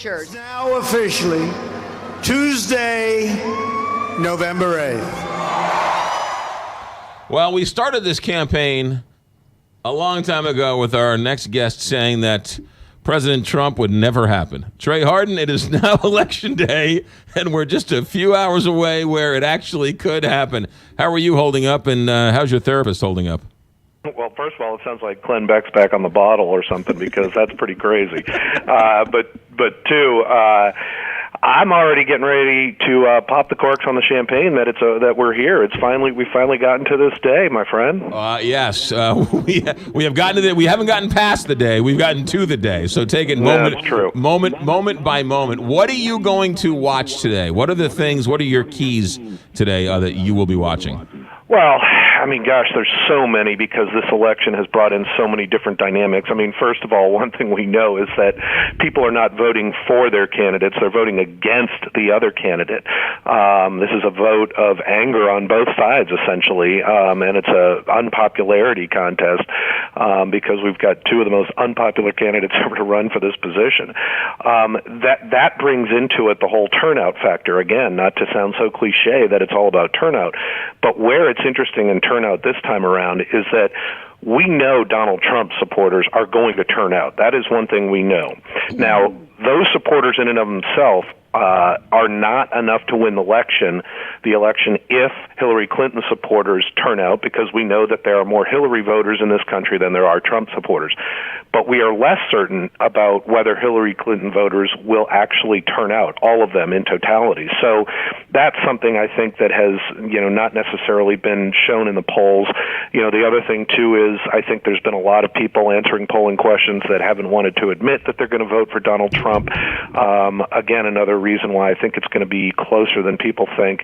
signatures. Now officially Tuesday, November 8th. Well, we started this campaign a long time ago with our next guest saying that President Trump would never happen. Trey Harden, it is now election day, and we're just a few hours away where it actually could happen. How are you holding up, and how's your therapist holding up? Well, first of all, it sounds like Glenn Beck's back on the bottle or something, because that's pretty crazy. But two, I'm already getting ready to pop the corks on the champagne that we're here. We finally gotten to this day, my friend. Yes, we have gotten to we haven't gotten past the day. We've gotten to the day. So take it moment by moment. What are you going to watch today? What are the things? What are your keys today that you will be watching? Well, I mean, gosh, there's so many, because this election has brought in so many different dynamics. I mean, first of all, one thing we know is that people are not voting for their candidates. They're voting against the other candidate. This is a vote of anger on both sides, essentially, and it's an unpopularity contest because we've got two of the most unpopular candidates ever to run for this position. That brings into it the whole turnout factor. Again, not to sound so cliche that it's all about turnout, but where it's interesting in turnout this time around is that we know Donald Trump supporters are going to turn out. That is one thing we know. Now, those supporters in and of themselves are not enough to win the election if Hillary Clinton supporters turn out, because we know that there are more Hillary voters in this country than there are Trump supporters. But we are less certain about whether Hillary Clinton voters will actually turn out, all of them in totality. So that's something I think that has, not necessarily been shown in the polls. The other thing too is I think there's been a lot of people answering polling questions that haven't wanted to admit that they're going to vote for Donald Trump. Again, another reason why I think it's going to be closer than people think.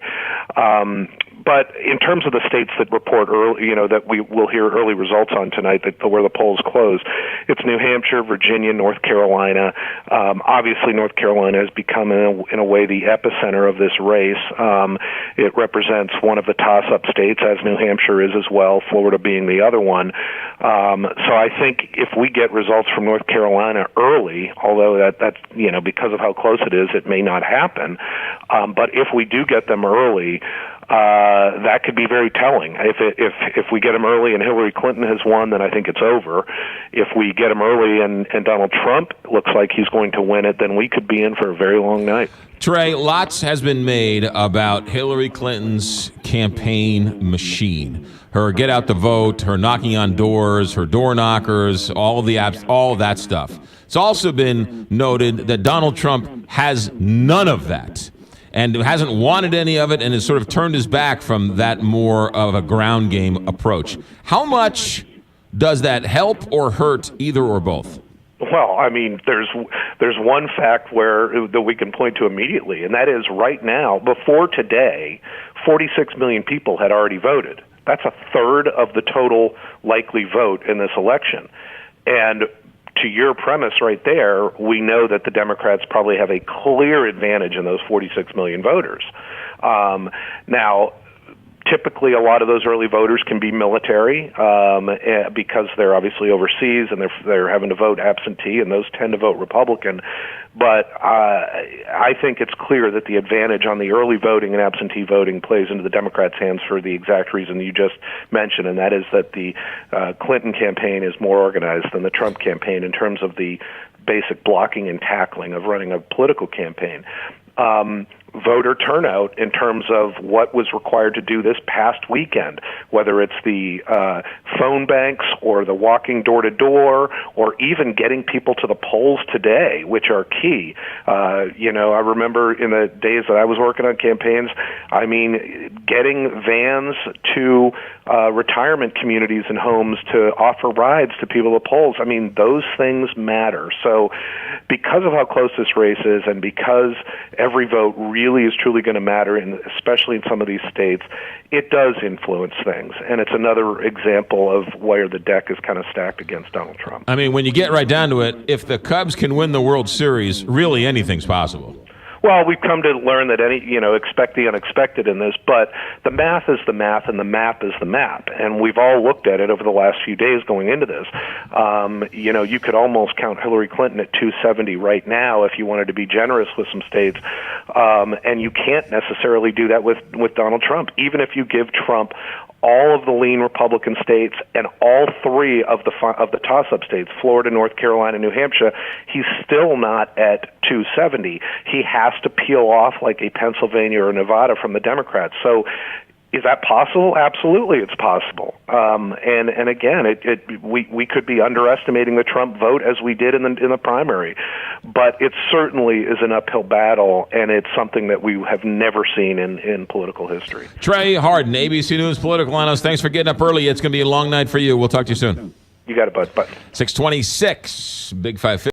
But in terms of the states that report early, that we will hear early results on tonight, where the polls close, it's New Hampshire, Virginia, North Carolina. Obviously, North Carolina has become, in a way, the epicenter of this race. It represents one of the toss-up states, as New Hampshire is as well, Florida being the other one. So I think if we get results from North Carolina early, although that's because of how close it is, it may not happen. But if we do get them early, that could be very telling. If we get them early and Hillary Clinton has won, then I think it's over. If we get them early and Donald Trump looks like he's going to win it, then we could be in for a very long night. Trey, lots has been made about Hillary Clinton's campaign machine. Her get out the vote, her knocking on doors, her door knockers, all of that stuff. It's also been noted that Donald Trump has none of that, and hasn't wanted any of it, and has sort of turned his back from that more of a ground game approach. How much does that help or hurt, either or both? Well, I mean, there's one fact that we can point to immediately, and that is right now, before today, 46 million people had already voted. That's a third of the total likely vote in this election. And to your premise right there, we know that the Democrats probably have a clear advantage in those 46 million voters. Now, typically, a lot of those early voters can be military because they're obviously overseas and they're having to vote absentee, and those tend to vote Republican. But I think it's clear that the advantage on the early voting and absentee voting plays into the Democrats' hands for the exact reason you just mentioned, and that is that the Clinton campaign is more organized than the Trump campaign in terms of the basic blocking and tackling of running a political campaign. Voter turnout in terms of what was required to do this past weekend, whether it's the phone banks or the walking door to door or even getting people to the polls today, which are key. I remember in the days that I was working on campaigns, I mean, getting vans to retirement communities and homes to offer rides to people at the polls. I mean, those things matter. So because of how close this race is, and because every vote really is truly going to matter, especially in some of these states, it does influence things. And it's another example of where the deck is kind of stacked against Donald Trump. I mean, when you get right down to it, if the Cubs can win the World Series, really anything's possible. Well, we've come to learn that expect the unexpected in this, but the math is the math and the map is the map. And we've all looked at it over the last few days going into this. You could almost count Hillary Clinton at 270 right now if you wanted to be generous with some states. And you can't necessarily do that with Donald Trump. Even if you give Trump all of the lean Republican states and all three of the toss-up states, Florida, North Carolina, New Hampshire, he's still not at 270. He has to peel off like a Pennsylvania or Nevada from the Democrats. So is that possible? Absolutely, it's possible. And again, we could be underestimating the Trump vote as we did in the primary, but it certainly is an uphill battle, and it's something that we have never seen in political history. Trey Harden, ABC News political analyst. Thanks for getting up early. It's going to be a long night for you. We'll talk to you soon. You got it, bud. Bye. 626, Big 550.